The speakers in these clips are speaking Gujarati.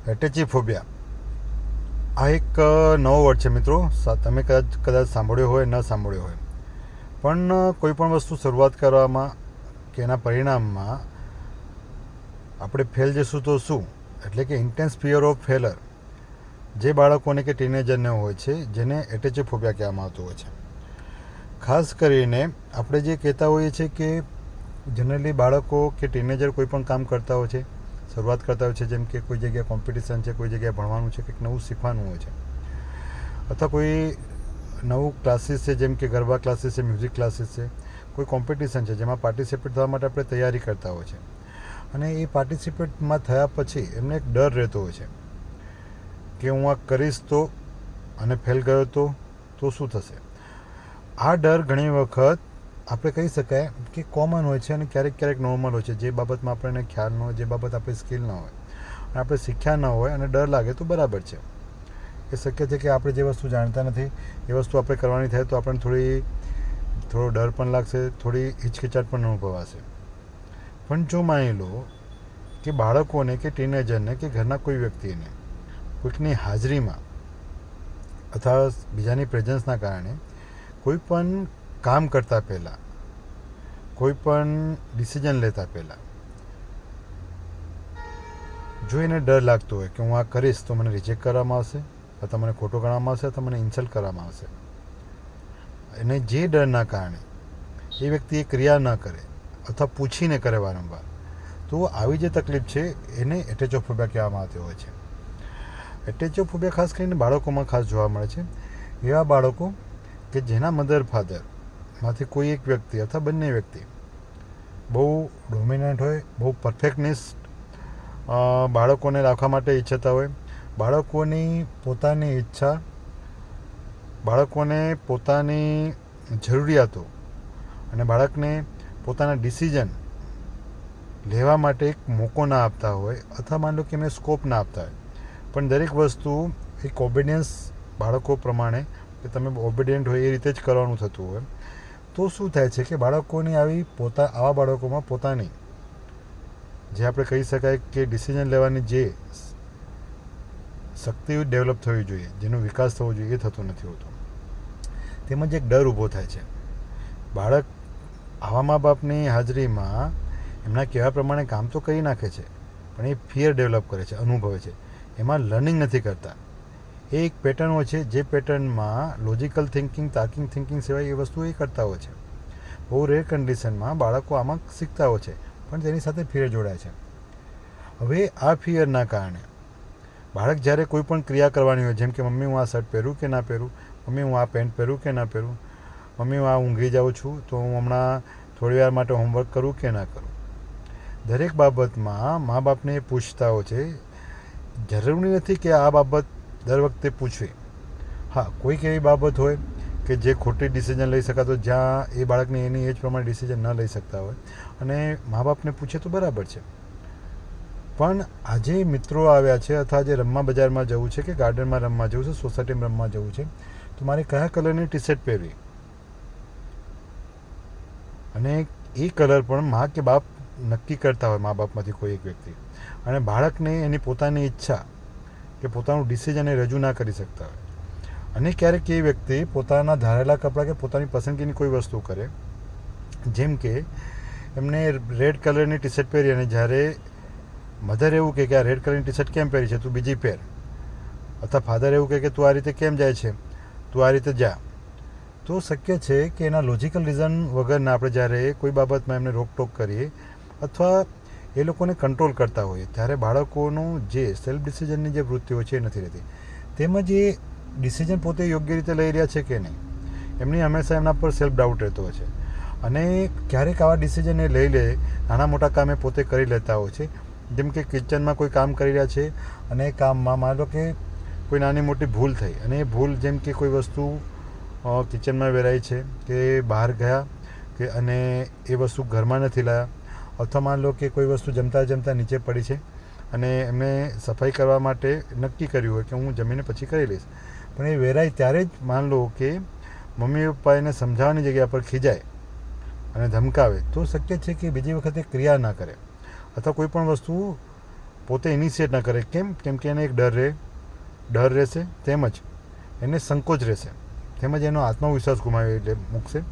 એટેચીફોબિયા આ એક નવો વર્ડ છે મિત્રો. તમે કદાચ સાંભળ્યો હોય, ન સાંભળ્યો હોય, પણ કોઈ પણ વસ્તુ શરૂઆત કરવામાં કે એના પરિણામમાં આપણે ફેલ જશું તો શું, એટલે કે ઇન્ટેન્સ ફિયર ઓફ ફેલર જે બાળકોને કે ટીનેજરને હોય છે, જેને એટેચીફોબિયા કહેવામાં આવતું હોય છે. ખાસ કરીને આપણે જે કહેતા હોઈએ છીએ કે જનરલી બાળકો કે ટીનેજર કોઈ પણ કામ કરતા હોય છે, શરૂઆત કરતા હોય છે, જેમ કે કોઈ જગ્યાએ કોમ્પિટિશન છે, કોઈ જગ્યાએ ભણવાનું છે, કંઈક નવું શીખવાનું હોય છે, અથવા કોઈ નવું ક્લાસીસ છે, જેમ કે ગરબા ક્લાસીસ છે, મ્યુઝિક ક્લાસીસ છે, કોઈ કોમ્પિટિશન છે જેમાં પાર્ટિસિપેટ થવા માટે આપણે તૈયારી કરતા હોય છે. અને એ પાર્ટિસિપેટમાં થયા પછી એમને એક ડર રહેતો હોય છે કે હું આ કરીશ તો અને ફેલ ગયો તો શું થશે. આ ડર ઘણી વખત આપણે કહી શકાય કે કોમન હોય છે અને ક્યારેક ક્યારેક નોર્મલ હોય છે. જે બાબતમાં આપણને ખ્યાલ ન હોય, જે બાબત આપણી સ્કિલ ન હોય અને આપણે શીખ્યા ન હોય અને ડર લાગે તો બરાબર છે. એ શક્ય છે કે આપણે જે વસ્તુ જાણતા નથી એ વસ્તુ આપણે કરવાની થાય તો આપણને થોડો ડર પણ લાગશે, થોડી હિચકિચાટ પણ અનુભવાશે. પણ જો માની લો કે બાળકોને કે ટીનેજરને કે ઘરના કોઈ વ્યક્તિને કોઈકની હાજરીમાં અથવા બીજાની પ્રેઝન્સના કારણે કોઈ પણ કામ કરતાં પહેલાં, કોઈ પણ ડિસિઝન લેતા પહેલાં જો એને ડર લાગતો હોય કે હું આ કરીશ તો મને રિજેક્ટ કરવામાં આવશે, અથવા મને ખોટો ગણવામાં આવશે, અથવા મને ઇન્સલ્ટ કરવામાં આવશે, અને જે ડરના કારણે એ વ્યક્તિ એ ક્રિયા ન કરે અથવા પૂછીને કરે વારંવાર, તો આવી જે તકલીફ છે એને એટેચોફોબિયા કહેવામાં આવતી હોય છે. એટેચોફોબિયા ખાસ કરીને બાળકોમાં ખાસ જોવા મળે છે. એવા બાળકો કે જેના મધર ફાધરમાંથી કોઈ એક વ્યક્તિ અથવા બંને વ્યક્તિ બહુ ડોમિનન્ટ હોય, બહુ પરફેક્ટનેસ બાળકોને રાખવા માટે ઈચ્છતા હોય, બાળકોની પોતાની ઈચ્છા, બાળકોને પોતાની જરૂરિયાતો અને બાળકને પોતાના ડિસિઝન લેવા માટે એક મોકો ના આપતા હોય, અથવા માની લો કે એમને સ્કોપ ના આપતા હોય, પણ દરેક વસ્તુ એક ઓબિડિયન્સ બાળકો પ્રમાણે કે તમે ઓબિડિયન્ટ હોય એ રીતે જ કરવાનું થતું હોય, તો શું થાય છે કે બાળકોની આવા બાળકોમાં પોતાની જે આપણે કહી શકાય કે ડિસિઝન લેવાની જે શક્તિ ડેવલપ થવી જોઈએ, જેનો વિકાસ થવો જોઈએ, એ થતો નથી હોતો. તેમજ એક ડર ઊભો થાય છે. બાળક આવા મા બાપની હાજરીમાં એમના કહેવા પ્રમાણે કામ તો કરી નાખે છે, પણ એ ફિયર ડેવલપ કરે છે, અનુભવે છે, એમાં લર્નિંગ નથી કરતા. એ એક પેટર્ન હોય છે જે પેટર્નમાં લોજિકલ થિંકિંગ, તાર્કિક થિંકિંગ સિવાય એ વસ્તુ એ કરતા હોય છે. બહુ રેર કન્ડિશનમાં બાળકો આમાં શીખતા હોય છે, પણ તેની સાથે ફિયર જોડાય છે. હવે આ ફિયરના કારણે બાળક જ્યારે કોઈ પણ ક્રિયા કરવાની હોય, જેમ કે મમ્મી હું આ શર્ટ પહેરું કે ના પહેરું, મમ્મી હું આ પેન્ટ પહેરું કે ના પહેરું, મમ્મી હું આ ઊંઘી જાઉં છું તો હું હમણાં થોડી વાર માટે હોમવર્ક કરું કે ના કરું, દરેક બાબતમાં મા બાપને પૂછતા હોય છે. જરૂરી નથી કે આ બાબત દર વખતે પૂછવી. હા, કોઈક એવી બાબત હોય કે જે ખોટી ડિસિઝન લઈ શકાતો, જ્યાં એ બાળકને એની એજ પ્રમાણે ડિસિઝન ન લઈ શકતા હોય અને મા બાપને પૂછે તો બરાબર છે. પણ આજે મિત્રો આવ્યા છે, અથવા આજે રમવા બજારમાં જવું છે કે ગાર્ડનમાં રમવા જવું છે, સોસાયટીમાં રમવા જવું છે, તો મારે કયા કલરની ટી શર્ટ પહેરવી, અને એ કલર પણ મા કે બાપ નક્કી કરતા હોય, મા બાપમાંથી કોઈ એક વ્યક્તિ, અને બાળકને એની પોતાની ઈચ્છા કે પોતાનું ડિસિઝન એ રજૂ ના કરી શકતા હોય. અને ક્યારેક એ વ્યક્તિ પોતાના ધારેલા કપડાં કે પોતાની પસંદગીની કોઈ વસ્તુ કરે, જેમ કે એમને રેડ કલરની ટી શર્ટ પહેરી, અને જ્યારે મધર એવું કહે કે આ રેડ કલરની ટી શર્ટ કેમ પહેરી છે, તું બીજી પહેર, અથવા ફાધર એવું કહે કે તું આ રીતે કેમ જાય છે, તું આ રીતે જા, તો શક્ય છે કે એના લોજિકલ રીઝન વગરના આપણે જ્યારે કોઈ બાબતમાં એમને રોકટોક કરીએ અથવા એ લોકોને કંટ્રોલ કરતા હોઈએ, ત્યારે બાળકોનું જે સેલ્ફ ડિસિઝનની જે વૃત્તિ હોય છે એ નથી રહેતી. તેમજ એ ડિસિઝન પોતે યોગ્ય રીતે લઈ રહ્યા છે કે નહીં, એમની હંમેશા એમના પર સેલ્ફ ડાઉટ રહેતો હોય છે. અને ક્યારેક આવા ડિસિઝન એ લઈ લે, નાના મોટા કામ એ પોતે કરી લેતા હોય છે. જેમ કે કિચનમાં કોઈ કામ કરી રહ્યા છે અને એ કામમાં માની લો કે કોઈ નાની મોટી ભૂલ થઈ, અને એ ભૂલ જેમ કે કોઈ વસ્તુ કિચનમાં વેરાઈ છે કે બહાર ગયા કે અને એ વસ્તુ ઘરમાં નથી લાવ્યા, અથવા માની લો કે કોઈ વસ્તુ જમતા જમતા નીચે પડી છે અને એમને સફાઈ કરવા માટે નક્કી કર્યું હોય કે હું જમીને પછી કરી લઈશ, પણ એ વેરાય ત્યારે જ માની લો કે મમ્મી પપ્પા એને સમજાવવાની જગ્યા પર ખીજાય અને ધમકાવે, તો શક્ય છે કે બીજી વખતે ક્રિયા ના કરે, અથવા કોઈ પણ વસ્તુ પોતે ઇનિશિએટ ન કરે. કેમ કે એને એક ડર રહેશે, તેમજ એને સંકોચ રહેશે, તેમજ એનો આત્મવિશ્વાસ ગુમાવી મૂકશે,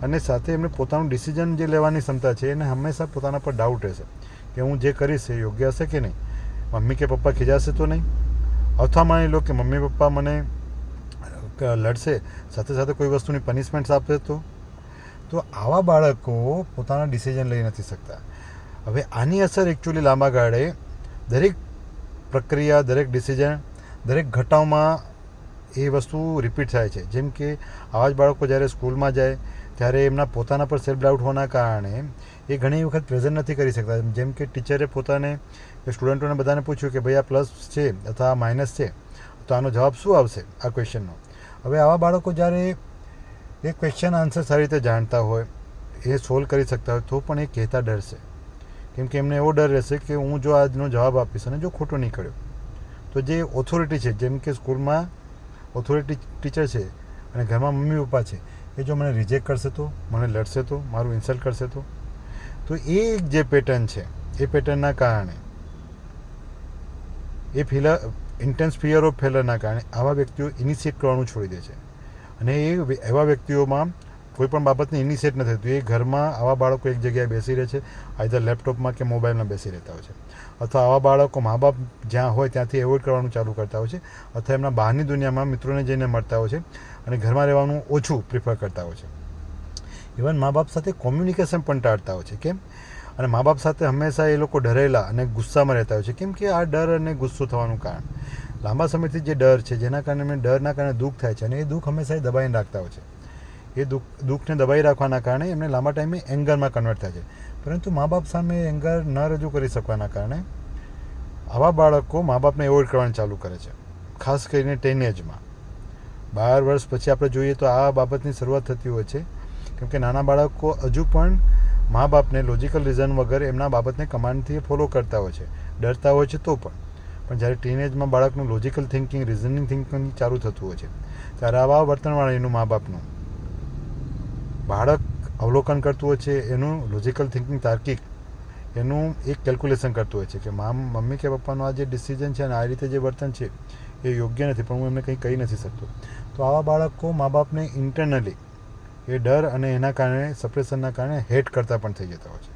અને સાથે એમને પોતાનું ડિસિઝન જે લેવાની ક્ષમતા છે એને હંમેશા પોતાના પર ડાઉટ રહેશે કે હું જે કરીશ એ યોગ્ય હશે કે નહીં, મમ્મી કે પપ્પા ખીજાશે તો નહીં, અથવા માની લો કે મમ્મી પપ્પા મને લડશે, સાથે સાથે કોઈ વસ્તુની પનિશમેન્ટ્સ આપશે તો આવા બાળકો પોતાના ડિસિઝન લઈ નથી શકતા. હવે આની અસર એકચ્યુઅલી લાંબા ગાળે દરેક પ્રક્રિયા, દરેક ડિસિઝન, દરેક ઘટનાઓમાં એ વસ્તુ રિપીટ થાય છે. જેમ કે આવા જ બાળકો જ્યારે સ્કૂલમાં જાય ત્યારે એમના પોતાના પર સેલ્ફ ડાઉટ હોવાના કારણે એ ઘણી વખત પ્રેઝન્ટ નથી કરી શકતા. જેમ કે ટીચરે પોતાને સ્ટુડન્ટોને બધાને પૂછ્યું કે ભાઈ આ પ્લસ છે અથવા આ માઇનસ છે, તો આનો જવાબ શું આવશે આ ક્વેશ્ચનનો. હવે આવા બાળકો જ્યારે એ ક્વેશ્ચન આન્સર સારી રીતે જાણતા હોય, એ સોલ્વ કરી શકતા હોય, તો પણ એ કહેતા ડરશે. કેમ કે એમને એવો ડર રહેશે કે હું જો આજનો જવાબ આપીશ અને જો ખોટો નીકળ્યો તો જે ઓથોરિટી છે, જેમ કે સ્કૂલમાં ઓથોરિટી ટીચર છે અને ઘરમાં મમ્મી પપ્પા છે, એ જો મને રિજેક્ટ કરશે તો, મને લડશે તો, મારું ઇન્સલ્ટ કરશે તો એ જે પેટર્ન છે, એ પેટર્નના કારણે એ ઇન્ટેન્સ ફિયર ઓફ ફેલરના કારણે આવા વ્યક્તિઓ ઇનિશિએટ કરવાનું છોડી દે છે. અને એવા વ્યક્તિઓમાં કોઈ પણ બાબતને ઇનિશિએટ નથી થતું. એ ઘરમાં આવા બાળકો એક જગ્યાએ બેસી રહે છે, આઈધર લેપટોપમાં કે મોબાઈલમાં બેસી રહેતા હોય છે, અથવા આવા બાળકો મા બાપ જ્યાં હોય ત્યાંથી એવોઇડ કરવાનું ચાલુ કરતા હોય છે, અથવા એમના બહારની દુનિયામાં મિત્રોને જઈને મળતા હોય છે અને ઘરમાં રહેવાનું ઓછું પ્રિફર કરતા હોય છે. ઇવન મા બાપ સાથે કોમ્યુનિકેશન પણ ટાળતા હોય છે. કેમ? અને મા બાપ સાથે હંમેશા એ લોકો ડરેલા અને ગુસ્સામાં રહેતા હોય છે. કેમ કે આ ડર અને ગુસ્સો થવાનું કારણ લાંબા સમયથી જે ડર છે, જેના કારણે એમને ડરના કારણે દુઃખ થાય છે, અને એ દુઃખ હંમેશા એ દબાઈને રાખતા હોય છે. એ દુઃખને દબાઈ રાખવાના કારણે એમને લાંબા ટાઈમે એંગરમાં કન્વર્ટ થાય છે. પરંતુ મા બાપ સામે એંગર ન રજૂ કરી શકવાના કારણે આવા બાળકો મા બાપને એવોઇડ કરવાનું ચાલુ કરે છે. ખાસ કરીને ટીનેજમાં 12 વર્ષ પછી આપણે જોઈએ તો આ બાબતની શરૂઆત થતી હોય છે. કેમ કે નાના બાળકો હજુ પણ મા બાપને લોજિકલ રીઝન વગર એમના બાબતને કમાન્ડથી ફોલો કરતા હોય છે, ડરતા હોય છે તો પણ જ્યારે ટીનેજમાં બાળકનું લોજિકલ થિંકિંગ, રિઝનિંગ થિંકિંગ ચાલુ થતું હોય છે, ત્યારે આવા વર્તનવાળા મા બાપનું બાળક અવલોકન કરતું હોય છે, એનું લોજિકલ થિંકિંગ, તાર્કિક એનું એક કેલ્ક્યુલેશન કરતું હોય છે કે મમ્મી કે પપ્પાનું આ જે ડિસિઝન છે અને આ રીતે જે વર્તન છે એ યોગ્ય નથી, પણ હું એમને કંઈ કહી નથી શકતો. તો આવા બાળકો મા બાપને ઇન્ટરનલી એ ડર અને એના કારણે સપ્રેશનના કારણે હેટ કરતા પણ થઈ જતા હોય છે.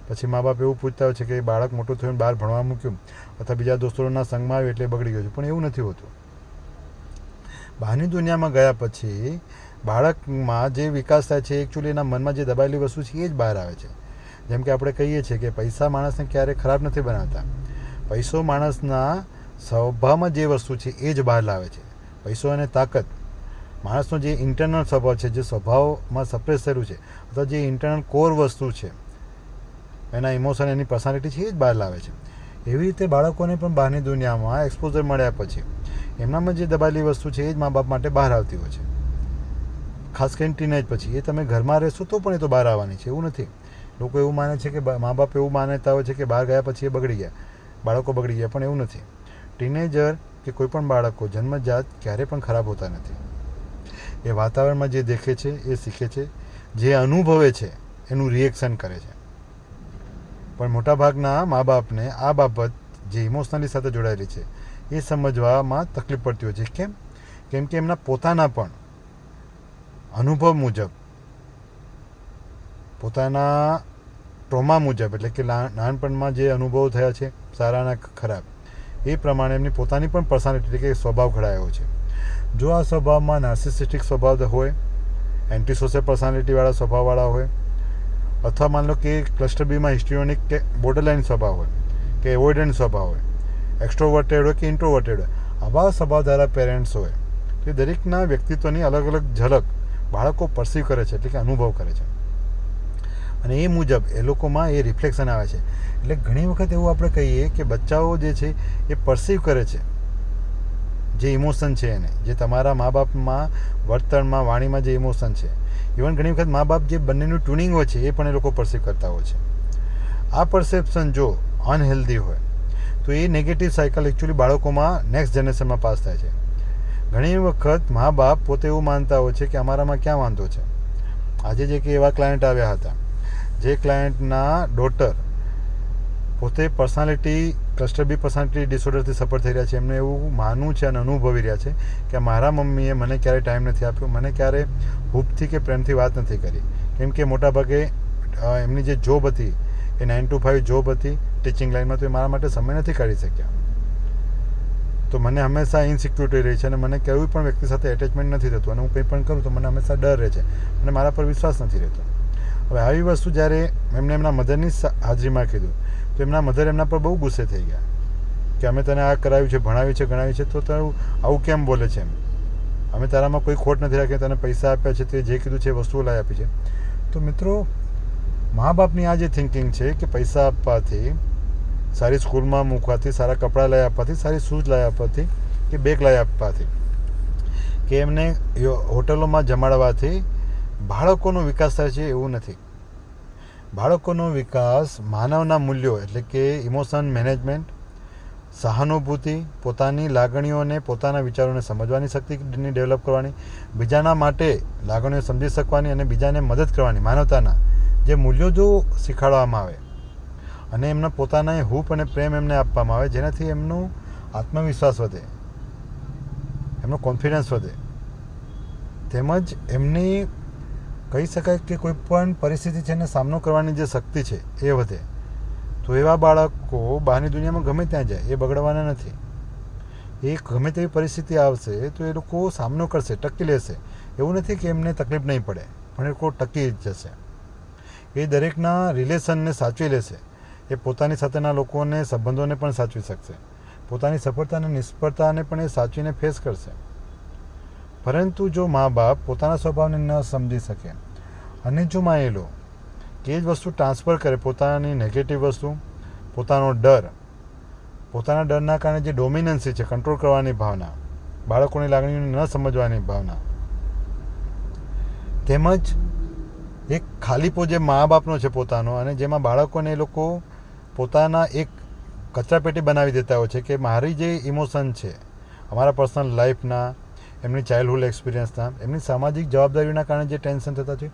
પછી મા બાપ એવું પૂછતા હોય છે કે બાળક મોટું થયું બહાર ભણવા મૂક્યું અથવા બીજા દોસ્તોના સંગમાં આવ્યું એટલે બગડી ગયું છે, પણ એવું નથી હોતું. બહારની દુનિયામાં ગયા પછી બાળકમાં જે વિકાસ થાય છે, એકચ્યુઅલી એના મનમાં જે દબાયેલી વસ્તુ છે એ જ બહાર આવે છે. જેમ કે આપણે કહીએ છીએ કે પૈસા માણસને ક્યારેય ખરાબ નથી બનાવતા. પૈસો માણસના સ્વભાવમાં જે વસ્તુ છે એ જ બહાર લાવે છે. પૈસો અને તાકાત માણસનો જે ઇન્ટરનલ સ્વભાવ છે, જે સ્વભાવમાં સપ્રેસ થયેલું છે, અથવા જે ઇન્ટરનલ કોર વસ્તુ છે, એના ઇમોશન, એની પર્સનાલિટી છે એ જ બહાર લાવે છે. એવી રીતે બાળકોને પણ બહારની દુનિયામાં એક્સપોઝર મળ્યા પછી એમનામાં જે દબાયેલી વસ્તુ છે એ જ મા બાપ માટે બહાર આવતી હોય છે. ખાસ કરીને ટીનેજ પછી એ તમે ઘરમાં રહેશો તો પણ એ તો બહાર આવવાની છે, એવું નથી. લોકો એવું માને છે કે મા બાપ એવું માનતા હોય છે કે બહાર ગયા પછી એ બગડી ગયા, બાળકો બગડી ગયા, પણ એવું નથી. ટીનેજર કે કોઈ પણ બાળકો જન્મજાત ક્યારેય પણ ખરાબ હોતા નથી. એ વાતાવરણમાં જે દેખે છે એ શીખે છે, જે અનુભવે છે એનું રિએક્શન કરે છે. પણ મોટાભાગના મા બાપને આ બાબત જે ઇમોશનલી સાથે જોડાયેલી છે એ સમજવામાં તકલીફ પડતી હોય છે. કેમ કે એમના પોતાના પણ અનુભવ મુજબ, પોતાના ટ્રોમા મુજબ, એટલે કે નાનપણમાં જે અનુભવ થયા છે સારા અને ખરાબ, એ પ્રમાણે એમની પોતાની પણ પર્સનાલિટી, એટલે કે સ્વભાવ ઘડાયો છે. જો આ સ્વભાવમાં નાર્સિસિસ્ટિક સ્વભાવ હોય, એન્ટી સોશિયલ પર્સનાલિટીવાળા સ્વભાવવાળા હોય, અથવા માની લો કે ક્લસ્ટર બીમાં હિસ્ટ્રિયોનિક કે બોર્ડરલાઇન સ્વભાવ હોય, કે એવોઇડન્ટ સ્વભાવ હોય, એક્સ્ટ્રોવર્ટેડ હોય કે ઇન્ટ્રોવર્ટેડ હોય, આવા સ્વભાવધારા પેરેન્ટ્સ હોય, તે દરેકના વ્યક્તિત્વની અલગ અલગ ઝલક બાળકો પરસીવ કરે છે, એટલે કે અનુભવ કરે છે, અને એ મુજબ એ લોકોમાં એ રિફ્લેક્શન આવે છે. એટલે ઘણી વખત એવું આપણે કહીએ કે બચ્ચાઓ જે છે એ પરસીવ કરે છે જે ઇમોશન છે એને, જે તમારા મા બાપમાં વર્તનમાં, વાણીમાં જે ઇમોશન છે. ઇવન ઘણી વખત મા બાપ જે બંનેનું ટ્યુનિંગ હોય છે એ પણ એ લોકો પરસીવ કરતા હોય છે. આ પરસેપ્શન જો અનહેલ્ધી હોય તો એ નેગેટિવ સાયકલ એકચ્યુઅલી બાળકોમાં નેક્સ્ટ જનરેશનમાં પાસ થાય છે. ઘણી વખત મા બાપ પોતે એવું માનતા હોય છે કે અમારામાં ક્યાં વાંધો છે. આજે જે કે એવા ક્લાયન્ટ આવ્યા હતા, જે ક્લાયન્ટના ડોટર પોતે પર્સનાલિટી ક્લસ્ટર બી પર્સનાલિટી ડિસઓર્ડરથી સફર થઈ રહ્યા છે. એમને એવું માનવું છે અને અનુભવી રહ્યા છે કે મારા મમ્મીએ મને ક્યારેય ટાઈમ નથી આપ્યો, મને ક્યારે હૂબથી કે પ્રેમથી વાત નથી કરી. કેમ કે મોટાભાગે એમની જે જોબ હતી એ 9 to 5 જોબ હતી ટીચિંગ લાઇનમાં, તો એ મારા માટે સમય નથી કાઢી શક્યા. તો મને હંમેશા ઇનસિક્યુરિટી રહી છે અને મને કોઈ પણ વ્યક્તિ સાથે એટેચમેન્ટ નથી થતું, અને હું કંઈ પણ કરું તો મને હંમેશા ડર રહે છે અને મારા પર વિશ્વાસ નથી રહેતો. હવે આવી વસ્તુ જ્યારે એમને એમના મધરની હાજરીમાં કીધું તો એમના મધર એમના પર બહુ ગુસ્સે થઈ ગયા કે અમે તને આ કરાવ્યું છે, ભણાવ્યું છે, ગણાવ્યું છે, તો તું આવું કેમ બોલે છે? એમ અમે તારામાં કોઈ ખોટ નથી રાખી, તને પૈસા આપ્યા છે, તે જે કીધું છે એ વસ્તુઓ લાવી આપી છે. તો મિત્રો, મા બાપની આ જે થિંકિંગ છે કે પૈસા આપવાથી, સારી સ્કૂલમાં મૂકવાથી, સારા કપડાં લઈ આપવાથી, સારી શૂઝ લઈ આપવાથી કે બેગ લઈ આપવાથી કે એમને હોટલોમાં જમાડવાથી બાળકોનો વિકાસ થાય છે, એવું નથી. બાળકોનો વિકાસ માનવના મૂલ્યો એટલે કે ઇમોશન મેનેજમેન્ટ, સહાનુભૂતિ, પોતાની લાગણીઓને, પોતાના વિચારોને સમજવાની શક્તિની ડેવલપ કરવાની, બીજાના માટે લાગણીઓ સમજી શકવાની અને બીજાને મદદ કરવાની, માનવતાના જે મૂલ્યો જો શીખવાડવામાં આવે અને એમના પોતાના હૂપ અને પ્રેમ એમને આપવામાં આવે, જેનાથી એમનો આત્મવિશ્વાસ વધે, એમનો કોન્ફિડન્સ વધે, તેમજ એમની કહી શકાય કે કોઈ પણ પરિસ્થિતિ છે એને સામનો કરવાની જે શક્તિ છે એ વધે. તો એવા બાળકો બહારની દુનિયામાં ગમે ત્યાં જાય, એ બગડવાના નથી. એ ગમે તેવી પરિસ્થિતિ આવશે તો એ લોકો સામનો કરશે, ટકી લેશે. એવું નથી કે એમને તકલીફ નહીં પડે, પણ એ લોકો ટકી જશે. એ દરેકના રિલેશનને સાચવી લેશે. એ પોતાની સાથેના લોકોને, સંબંધોને પણ સાચવી શકશે. પોતાની સફળતા અને નિષ્ફળતાને પણ એ સાચવીને ફેસ કરશે. પરંતુ જો મા બાપ પોતાના સ્વભાવને ન સમજી શકે અને જો માનેલો કે એ જ વસ્તુ ટ્રાન્સફર કરે, પોતાની નેગેટિવ વસ્તુ, પોતાનો ડર, પોતાના ડરના કારણે જે ડોમિનન્સી છે, કંટ્રોલ કરવાની ભાવના, બાળકોની લાગણીઓને ન સમજવાની ભાવના, તેમજ એક ખાલીપો જે મા બાપનો છે પોતાનો, અને જેમાં બાળકોને એ લોકો પોતાના એક કચરાપેટી બનાવી દેતા હોય છે કે મારી જે ઇમોશન છે અમારા પર્સનલ લાઈફના, એમની ચાઇલ્ડહુડ એક્સપિરિયન્સના, એમની સામાજિક જવાબદારીઓના કારણે જે ટેન્શન થતા છે,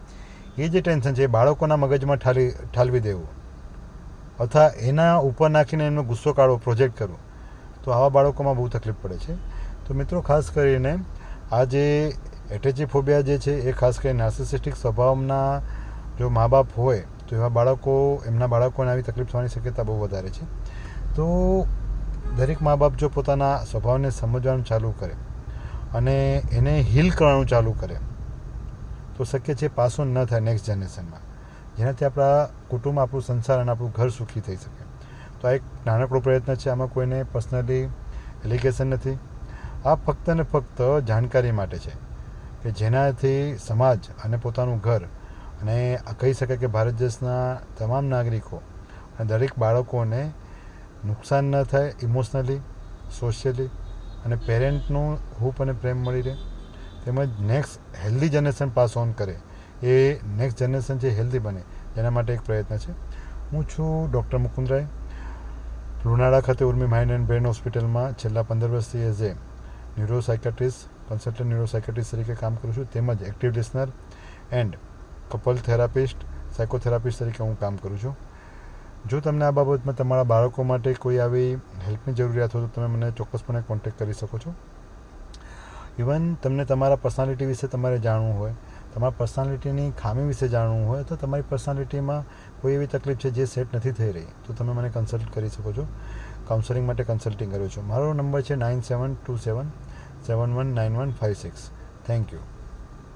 એ જે ટેન્શન છે એ બાળકોના મગજમાં ઠાલવી દેવું અથવા એના ઉપર નાખીને એમનો ગુસ્સો કાઢવો, પ્રોજેક્ટ કરવો, તો આવા બાળકોમાં બહુ તકલીફ પડે છે. તો મિત્રો, ખાસ કરીને આ જે એટેચિફોબિયા જે છે એ ખાસ કરીને નાર્સિસિસ્ટિક સ્વભાવના જો મા બાપ હોય તો એવા બાળકો, એમના બાળકોને આવી તકલીફ થવાની શક્યતા બહુ વધારે છે. તો દરેક મા બાપ જો પોતાના સ્વભાવને સમજવાનું ચાલુ કરે અને એને હીલ કરવાનું ચાલુ કરે તો શક્ય છે પાસો ન થાય નેક્સ્ટ જનરેશનમાં, જેનાથી આપણા કુટુંબ, આપણું સંસાર અને આપણું ઘર સુખી થઈ શકે. તો આ એક નાનકડો પ્રયત્ન છે, આમાં કોઈને પર્સનલી એલિગેશન નથી. આ ફક્ત ને ફક્ત જાણકારી માટે છે કે જેનાથી સમાજ અને પોતાનું ઘર અને કહી શકાય કે ભારત દેશના તમામ નાગરિકો અને દરેક બાળકોને નુકસાન ન થાય ઇમોશનલી, સોશિયલી, અને પેરેન્ટનું હૂપ અને પ્રેમ મળી રહે, તેમજ next healthy generation pass on કરે, એ નેક્સ્ટ જનરેશન છે હેલ્ધી બને, એના માટે એક પ્રયત્ન છે. હું છું ડૉક્ટર મુકુંદરાય, લુણાવાડા ખાતે ઉર્મી માઇન્ડ એન્ડ બ્રેન હોસ્પિટલમાં છેલ્લા 15 વર્ષથી એઝ એ ન્યુરોસાયકેટ્રિસ્ટ, કન્સલ્ટન્ટ ન્યુરોસાયકેટ્રિસ્ટ તરીકે કામ કરું છું, તેમજ active listener and couple therapist, psychotherapist તરીકે હું કામ કરું છું. જો તમને આ બાબતમાં તમારા બાળકો માટે કોઈ આવી હેલ્પની જરૂરિયાત હોય તો તમે મને ચોક્કસપણે કોન્ટેક્ટ કરી શકો છો. ઇવન તમને તમારા પર્સનાલિટી વિશે તમારે જાણવું હોય, તમારા પર્સનાલિટીની ખામી વિશે જાણવું હોય, તો તમારી પર્સનાલિટીમાં કોઈ એવી તકલીફ છે જે સેટ નથી થઈ રહી, તો તમે મને કન્સલ્ટ કરી શકો છો. કાઉન્સેલિંગ માટે કન્સલ્ટિંગ કરું છું. મારો નંબર છે 9727719156. Thank you.